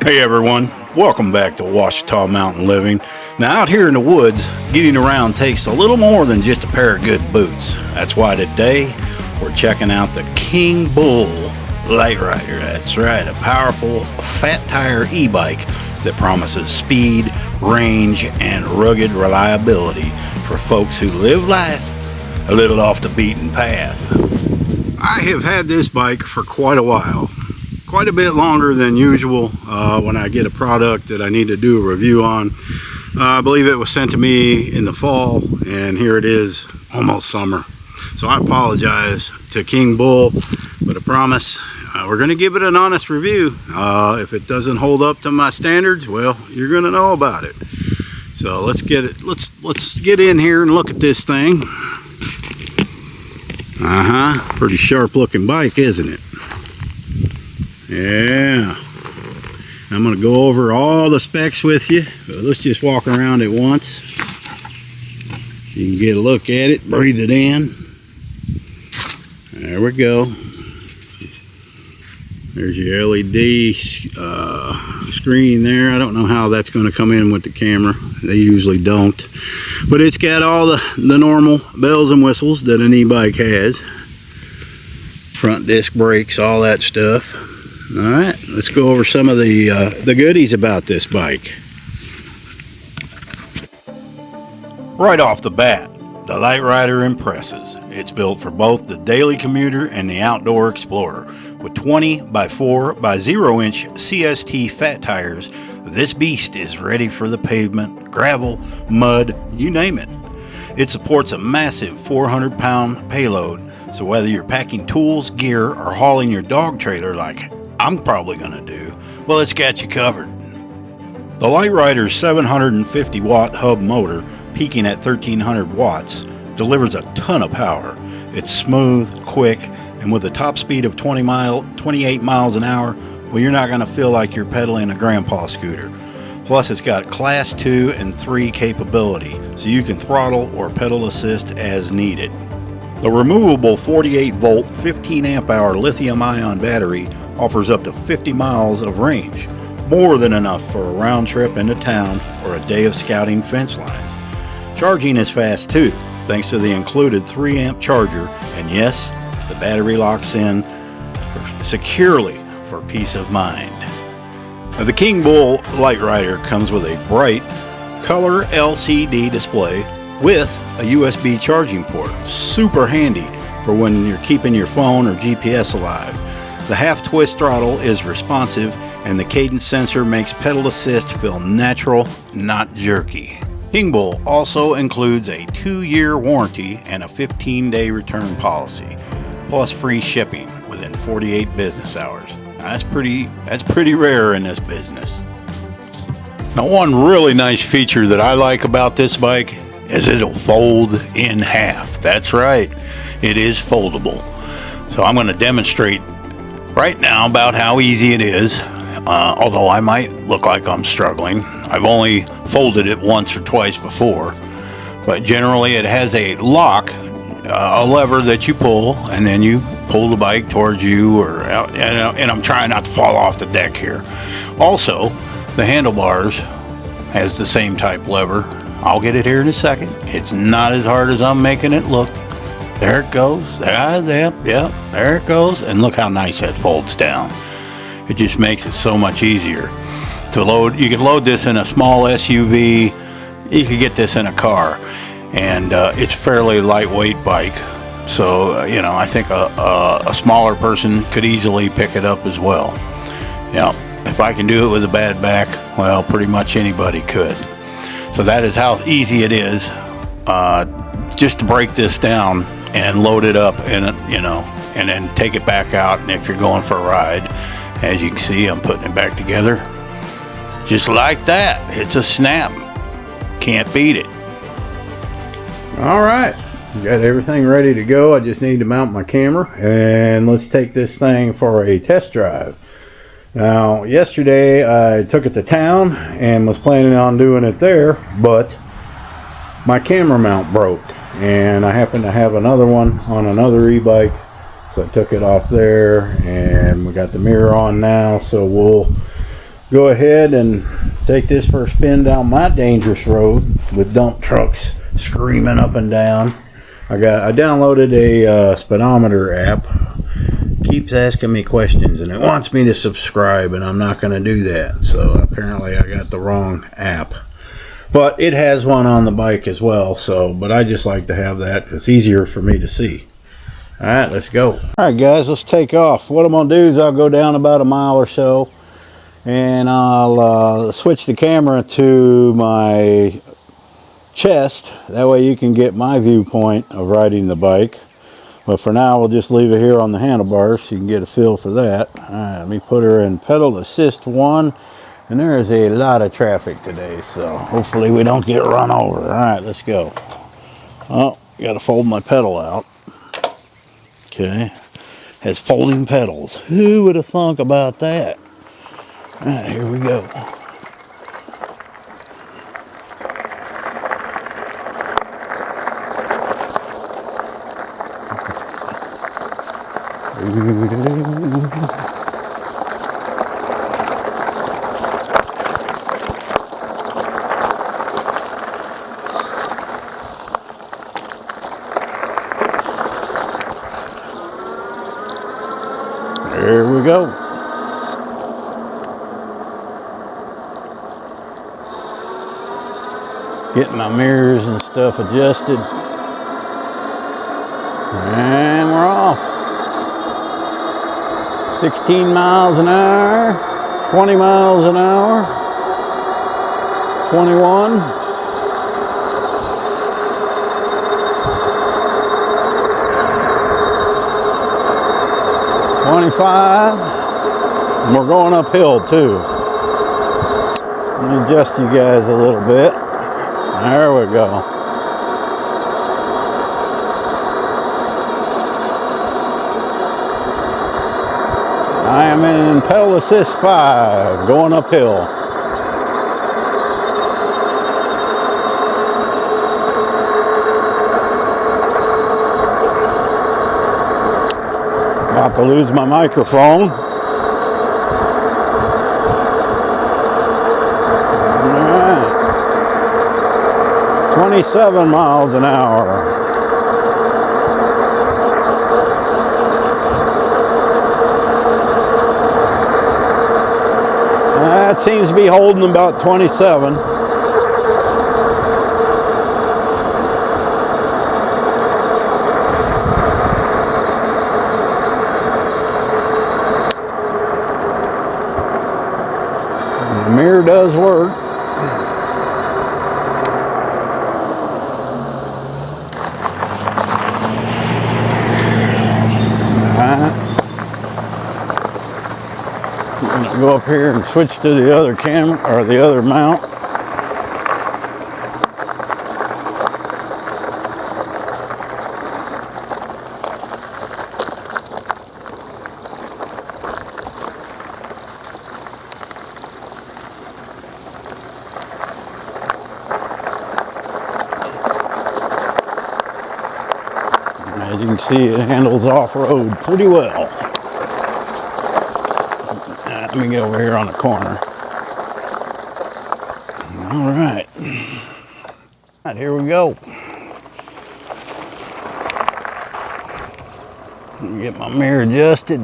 Hey everyone, welcome back to Ouachita Mountain Living. Now out here in the woods, getting around takes a little more than just a pair of good boots. That's why today we're checking out the Kingbull Literider. That's right, a powerful fat tire e-bike that promises speed, range, and rugged reliability for folks who live life a little off the beaten path. I have had this bike for quite a while. Quite a bit longer than usual when I get a product that I need to do a review on. I believe it was sent to me in the fall, and here it is, almost summer. So I apologize to Kingbull, but I promise we're going to give it an honest review. If it doesn't hold up to my standards, well, you're going to know about it. So let's get it. Let's get in here and look at this thing. Pretty sharp looking bike, isn't it? Yeah, I'm going to go over all the specs with you, but let's just walk around it once. You can get a look at it, breathe it in. There we go. There's your LED screen there. I don't know how that's going to come in with the camera. They usually don't. But it's got all the normal bells and whistles that an e-bike has. Front disc brakes, all that stuff. All right, let's go over some of the goodies about this bike. Right off the bat, the Literider impresses. It's built for both the daily commuter and the outdoor explorer. With 20 by 4 by 0 inch CST Fat Tires, this beast is ready for the pavement, gravel, mud, you name it. It supports a massive 400-pound payload, so whether you're packing tools, gear, or hauling your dog trailer like I'm probably going to do, well, it's got you covered. The Literider's 750 watt hub motor, peaking at 1300 watts, delivers a ton of power. It's smooth, quick, and with a top speed of 28 miles an hour, well, you're not going to feel like you're pedaling a grandpa scooter. Plus, it's got class 2 and 3 capability, so you can throttle or pedal assist as needed. The removable 48 volt, 15 amp hour lithium ion battery offers up to 50 miles of range, more than enough for a round trip into town or a day of scouting fence lines. Charging is fast too, thanks to the included 3 amp charger, and yes, the battery locks in securely for peace of mind. Now, the Kingbull Literider comes with a bright color LCD display with a USB charging port. Super handy for when you're keeping your phone or GPS alive. The half-twist throttle is responsive, and the cadence sensor makes pedal assist feel natural, not jerky. Kingbull also includes a 2-year warranty and a 15-day return policy, plus free shipping within 48 business hours. Now, that's pretty rare in this business. Now, one really nice feature that I like about this bike is it'll fold in half. That's right, it is foldable. So I'm going to demonstrate right now about how easy it is, although I might look like I'm struggling. I've only folded it once or twice before, but generally it has a lock, a lever that you pull, and then you pull the bike towards you, and I'm trying not to fall off the deck here. Also, the handlebars has the same type lever. I'll get it here in a second. It's not as hard as I'm making it look. There it goes. There it goes. And look how nice that folds down. It just makes it so much easier to load. You can load this in a small SUV. You could get this in a car, and it's a fairly lightweight bike. So I think a smaller person could easily pick it up as well. If I can do it with a bad back, well, pretty much anybody could. So that is how easy it is just to break this down and load it up and then take it back out. And if you're going for a ride, as you can see, I'm putting it back together just like that. It's a snap. Can't beat it. All right, got everything ready to go. I just need to mount my camera, and let's take this thing for a test drive. Now, yesterday I took it to town and was planning on doing it there, but my camera mount broke, and I happen to have another one on another e-bike, so I took it off there, and we got the mirror on now, so we'll go ahead and take this for a spin down my dangerous road with dump trucks screaming up and down. I downloaded a speedometer app. Keeps asking me questions and it wants me to subscribe, and I'm not going to do that. So apparently I got the wrong app. But it has one on the bike as well. But I just like to have that because it's easier for me to see. All right, let's go. All right, guys, let's take off. What I'm going to do is I'll go down about a mile or so, and I'll switch the camera to my chest. That way you can get my viewpoint of riding the bike. But for now, we'll just leave it here on the handlebars so you can get a feel for that. All right, let me put her in pedal assist 1. And there is a lot of traffic today, so hopefully we don't get run over. All right, let's go. Oh, got to fold my pedal out. Okay, has folding pedals. Who would have thunk about that? All right, here we go. There we go. Getting my mirrors and stuff adjusted. And we're off. 16 miles an hour, 20 miles an hour, 21. And we're going uphill too. Let me adjust you guys a little bit. There we go. I am in pedal assist 5, going uphill. About to lose my microphone. Alright. 27 miles an hour. That seems to be holding about 27. The mirror does work. I'm gonna go up here and switch to the other camera or the other mount. As you can see, it handles off-road pretty well. Let me get over here on the corner. All right. All right, here we go. Let me get my mirror adjusted.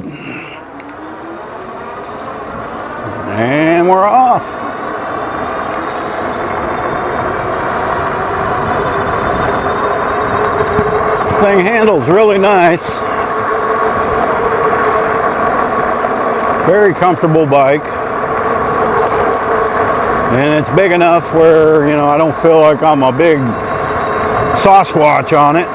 And we're off. Thing handles really nice. Very comfortable bike. And it's big enough where, you know, I don't feel like I'm a big Sasquatch on it.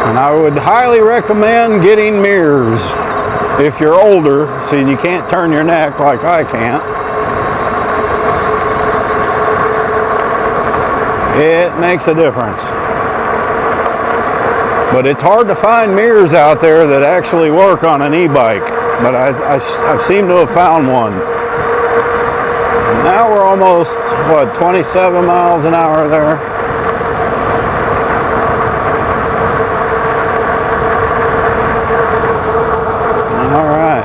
And I would highly recommend getting mirrors. If you're older, so you can't turn your neck like I can't. It makes a difference. But it's hard to find mirrors out there that actually work on an e-bike. But I seem to have found one. Now we're almost, what, 27 miles an hour there. All right.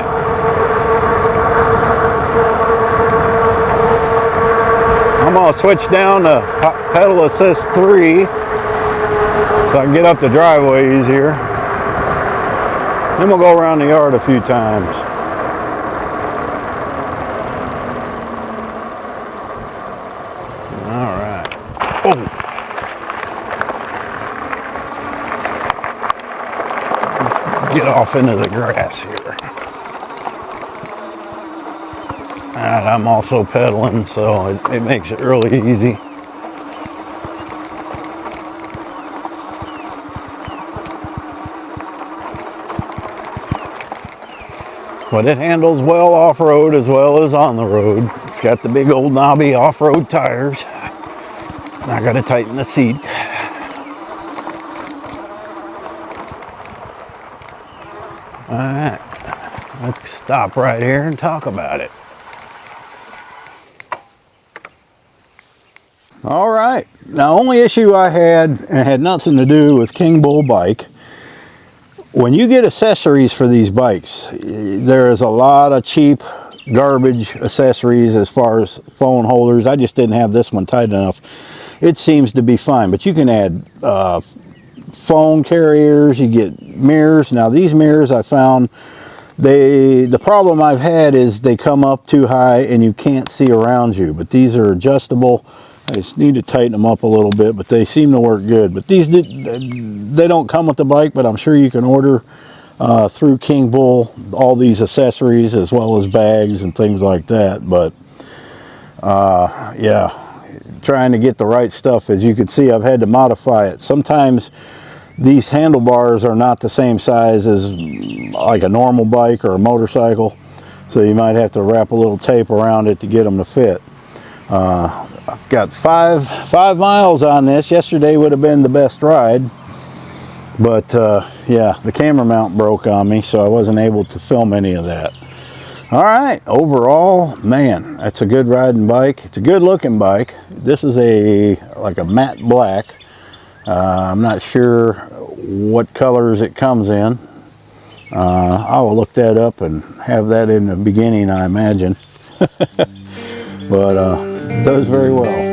I'm going to switch down to Pedal Assist 3 so I can get up the driveway easier. Then we'll go around the yard a few times. All right. Oh. Let's get off into the grass here. And I'm also pedaling, so it makes it really easy. But it handles well off-road as well as on the road. It's got the big old knobby off-road tires. I gotta tighten the seat. All right, let's stop right here and talk about it. All right, now only issue I had, and it had nothing to do with Kingbull bike. When you get accessories for these bikes, there is a lot of cheap garbage accessories as far as phone holders. I just didn't have this one tight enough. It seems to be fine, but you can add phone carriers, you get mirrors. Now these mirrors I found, the problem I've had is they come up too high and you can't see around you, but these are adjustable. I just need to tighten them up a little bit, but they seem to work good. But these, they don't come with the bike, but I'm sure you can order through Kingbull all these accessories as well as bags and things like that. But yeah, trying to get the right stuff. As you can see, I've had to modify it. Sometimes these handlebars are not the same size as like a normal bike or a motorcycle, so you might have to wrap a little tape around it to get them to fit. I've got five miles on this. Yesterday would have been the best ride, but yeah, the camera mount broke on me, so I wasn't able to film any of that. All right, overall, man, that's a good riding bike. It's a good looking bike. This is like a matte black. I'm not sure what colors it comes in. I will look that up and have that in the beginning, I imagine. But does very well.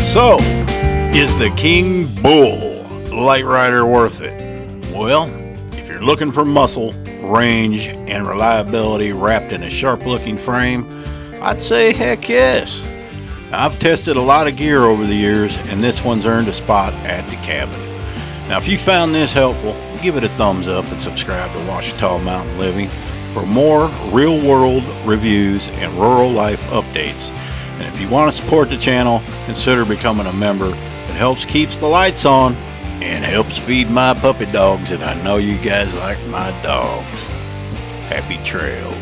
So, is the Kingbull Literider worth it? Well, if you're looking for muscle, range, and reliability wrapped in a sharp-looking frame, I'd say heck yes. I've tested a lot of gear over the years, and this one's earned a spot at the cabin. Now, if you found this helpful, give it a thumbs up and subscribe to Ouachita Mountain Living for more real-world reviews and rural life updates. And if you want to support the channel, consider becoming a member. It helps keeps the lights on and helps feed my puppy dogs, and I know you guys like my dogs. Happy trails.